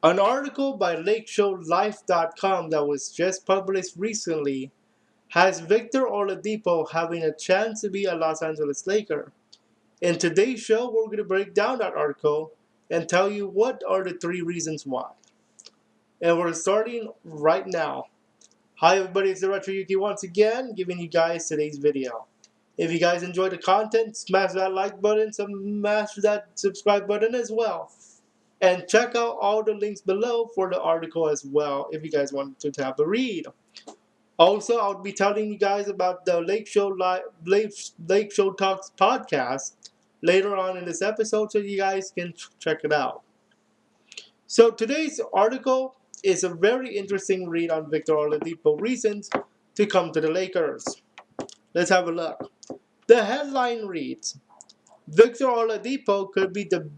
An article by LakeShowLife.com that was just published recently has Victor Oladipo having a chance to be a Los Angeles Laker. In today's show, we're going to break down that article and tell you what are the 3 reasons why. And we're starting right now. Hi everybody, it's the Retro Yuki once again, giving you guys today's video. If you guys enjoy the content, smash that like button, smash that subscribe button as well. And check out all the links below for the article as well if you guys want to have a read. Also, I'll be telling you guys about the Lake Show Talks podcast later on in this episode so you guys can check it out. So today's article is a very interesting read on Victor Oladipo reasons to come to the Lakers. Let's have a look. The headline reads, Victor Oladipo could be the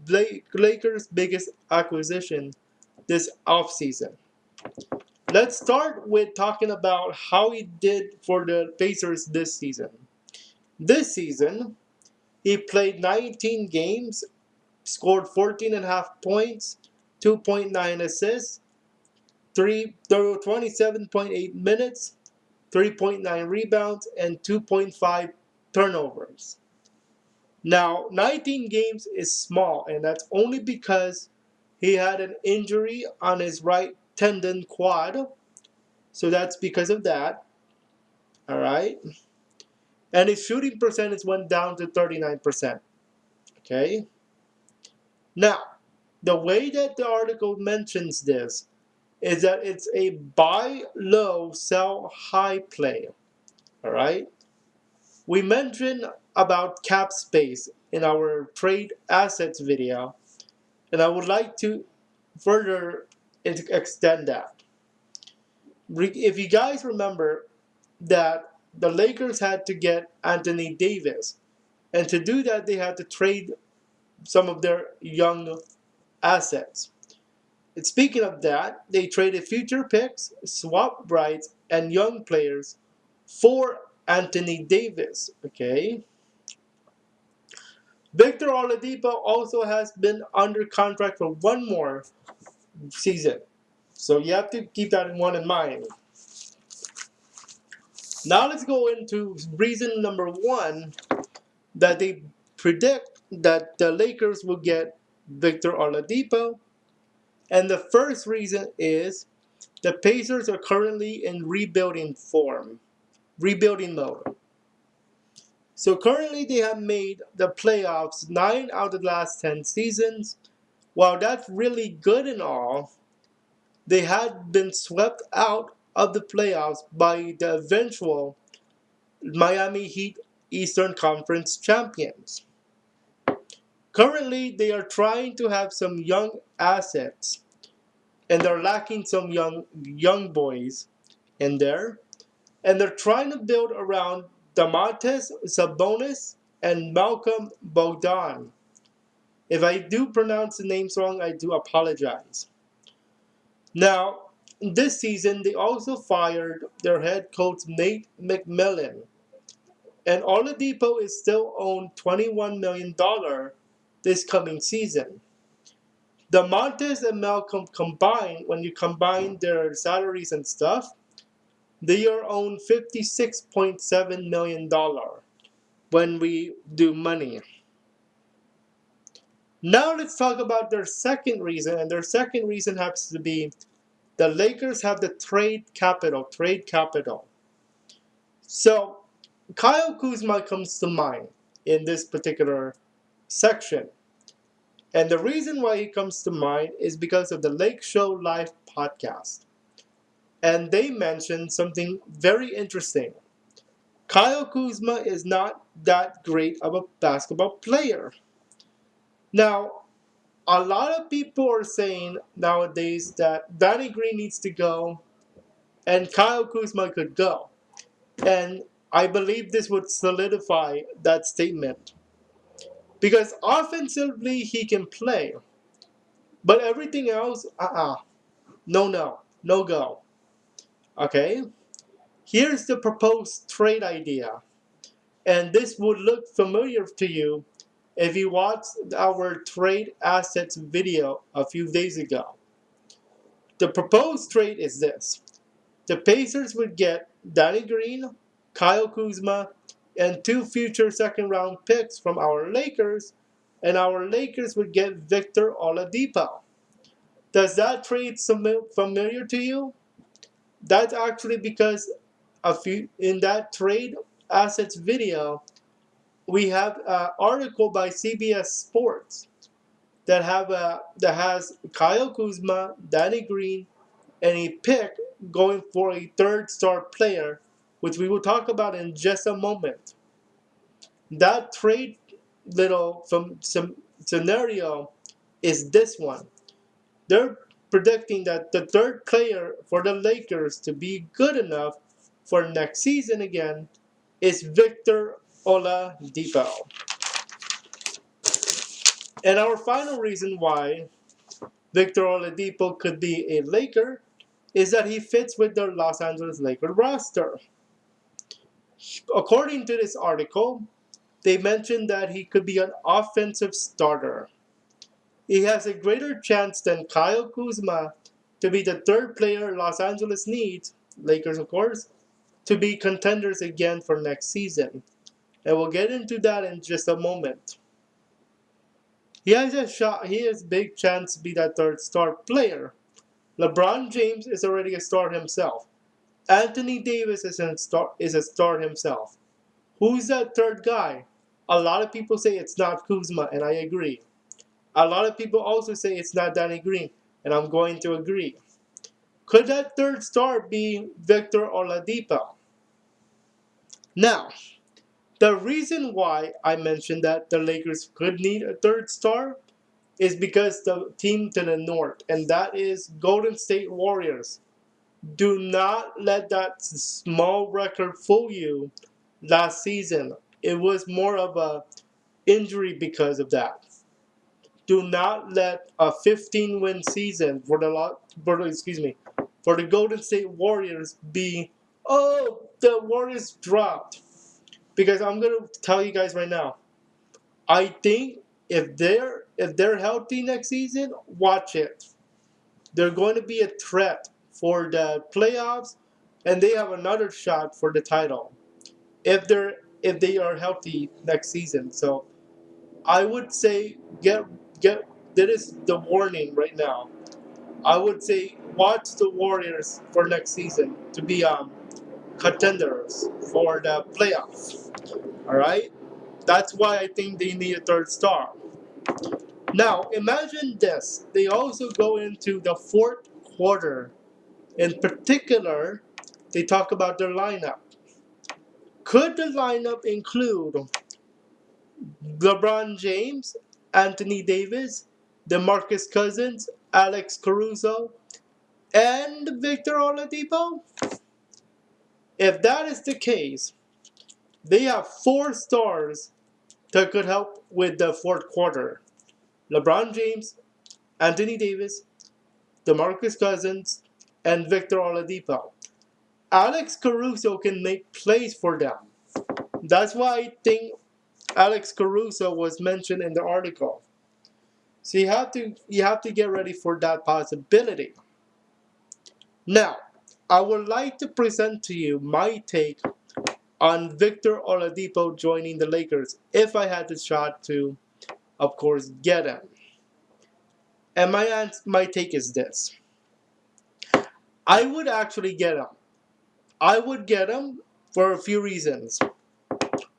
Lakers' biggest acquisition this offseason. Let's start with talking about how he did for the Pacers this season. This season, he played 19 games, scored 14.5 points, 2.9 assists, 27.8 minutes, 3.9 rebounds, and 2.5 turnovers. Now, 19 games is small, and that's only because he had an injury on his right tendon quad. So that's because of that. All right. And his shooting percentage went down to 39%. Okay. Now, the way that the article mentions this is that it's a buy low, sell high play. All right. We mentioned about cap space in our trade assets video, and I would like to further extend that. If you guys remember that the Lakers had to get Anthony Davis, and to do that, they had to trade some of their young assets. And speaking of that, they traded future picks, swap rights, and young players for Anthony Davis. Okay. Victor Oladipo also has been under contract for one more season. So you have to keep that one in mind. Now let's go into reason number one that they predict that the Lakers will get Victor Oladipo. And the first reason is the Pacers are currently in rebuilding mode. So currently they have made the playoffs 9 out of the last 10 seasons. While that's really good and all, they had been swept out of the playoffs by the eventual Miami Heat Eastern Conference champions. Currently, they are trying to have some young assets, and they're lacking some young boys in there, and they're trying to build around Domantas Sabonis and Malcolm Bogdan. If I do pronounce the names wrong, I do apologize. Now, this season, they also fired their head coach Nate McMillan, and Oladipo is still owed $21 million this coming season. The Montes and Malcolm combined, when you combine their salaries and stuff, they are owned $56.7 million when we do money. Now let's talk about their second reason, and their second reason happens to be the Lakers have the trade capital. So Kyle Kuzma comes to mind in this particular section. And the reason why he comes to mind is because of the Lake Show Live podcast. And they mentioned something very interesting. Kyle Kuzma is not that great of a basketball player. Now, a lot of people are saying nowadays that Danny Green needs to go and Kyle Kuzma could go. And I believe this would solidify that statement. Because offensively, he can play. But everything else, no go. Okay? Here's the proposed trade idea. And this would look familiar to you if you watched our trade assets video a few days ago. The proposed trade is this: the Pacers would get Danny Green, Kyle Kuzma, and two future second round picks from our Lakers, and our Lakers would get Victor Oladipo. Does that trade familiar to you? That's actually because in that trade assets video, we have an article by CBS Sports that has Kyle Kuzma, Danny Green, and a pick going for a third star player, which we will talk about in just a moment. That trade little from some scenario is this one. They're predicting that the third player for the Lakers to be good enough for next season again is Victor Oladipo. And our final reason why Victor Oladipo could be a Laker is that he fits with the Los Angeles Lakers roster. According to this article, they mentioned that he could be an offensive starter. He has a greater chance than Kyle Kuzma to be the third player Los Angeles needs, Lakers of course, to be contenders again for next season. And we'll get into that in just a moment. He has big chance to be that third star player. LeBron James is already a star himself. Anthony Davis is a star himself. Who's that third guy? A lot of people say it's not Kuzma, and I agree. A lot of people also say it's not Danny Green, and I'm going to agree. Could that third star be Victor Oladipo? Now, the reason why I mentioned that the Lakers could need a third star is because the team to the north, and that is Golden State Warriors. Do not let that small record fool you last season. It was more of a injury because of that. Do not let a 15-win season for the Golden State Warriors be, oh, the Warriors dropped. Because I'm gonna tell you guys right now, I think if they're healthy next season, watch it. They're going to be a threat for the playoffs, and they have another shot for the title if they are healthy next season. So I would say get that is the warning right now. I would say watch the Warriors for next season to be contenders for the playoffs. All right, that's why I think they need a third star. Now imagine this: they also go into the fourth quarter. In particular, they talk about their lineup. Could the lineup include LeBron James, Anthony Davis, DeMarcus Cousins, Alex Caruso, and Victor Oladipo? If that is the case, they have four stars that could help with the fourth quarter: LeBron James, Anthony Davis, DeMarcus Cousins, and Victor Oladipo. Alex Caruso can make plays for them. That's why I think Alex Caruso was mentioned in the article. So you have to get ready for that possibility. Now, I would like to present to you my take on Victor Oladipo joining the Lakers if I had the shot to, of course, get him. And my take is this: I would actually get him. I would get him for a few reasons.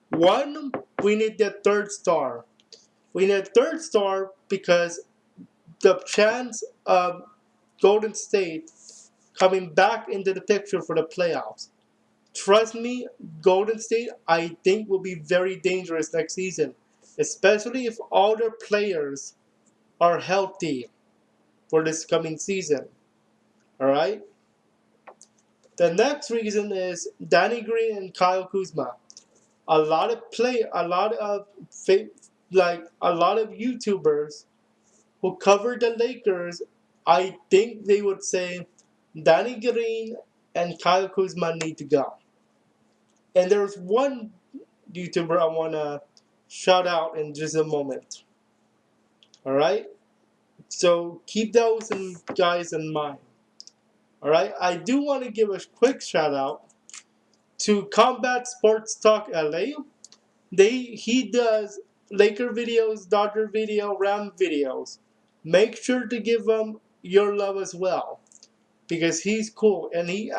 One, we need the third star. We need a third star because the chance of Golden State coming back into the picture for the playoffs. Trust me, Golden State, I think, will be very dangerous next season, especially if all their players are healthy for this coming season. All right. The next reason is Danny Green and Kyle Kuzma. A lot of a lot of YouTubers who cover the Lakers, I think they would say Danny Green and Kyle Kuzma need to go. And there's one YouTuber I want to shout out in just a moment. All right? So keep those guys in mind. All right. I do want to give a quick shout out to Combat Sports Talk LA. He does Laker videos, Dodger video, Ram videos. Make sure to give him your love as well because he's cool and he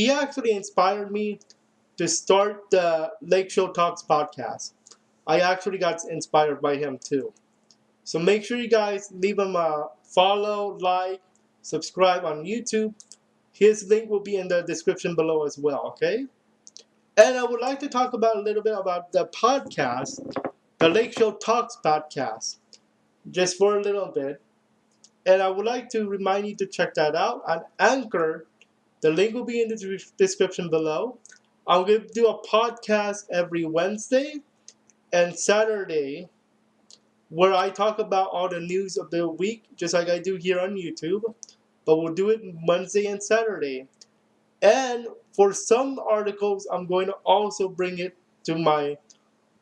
actually inspired me to start the Lake Show Talks podcast. I actually got inspired by him too. So make sure you guys leave him a follow, like, subscribe on YouTube. His link will be in the description below as well, okay? And I would like to talk about a little bit about the podcast, the Lake Show Talks podcast, just for a little bit. And I would like to remind you to check that out on Anchor. The link will be in the description below. I'm going to do a podcast every Wednesday and Saturday where I talk about all the news of the week, just like I do here on YouTube. But we'll do it Wednesday and Saturday. And for some articles, I'm going to also bring it to my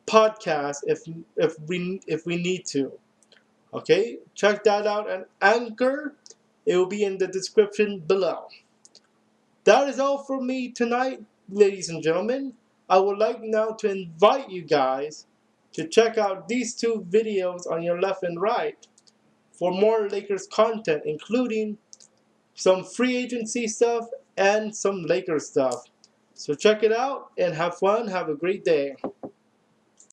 podcast if we need to. Okay, check that out on Anchor. It will be in the description below. That is all from me tonight, ladies and gentlemen. I would like now to invite you guys to check out these two videos on your left and right for more Lakers content, including some free agency stuff and some Lakers stuff. So check it out and have fun. Have a great day.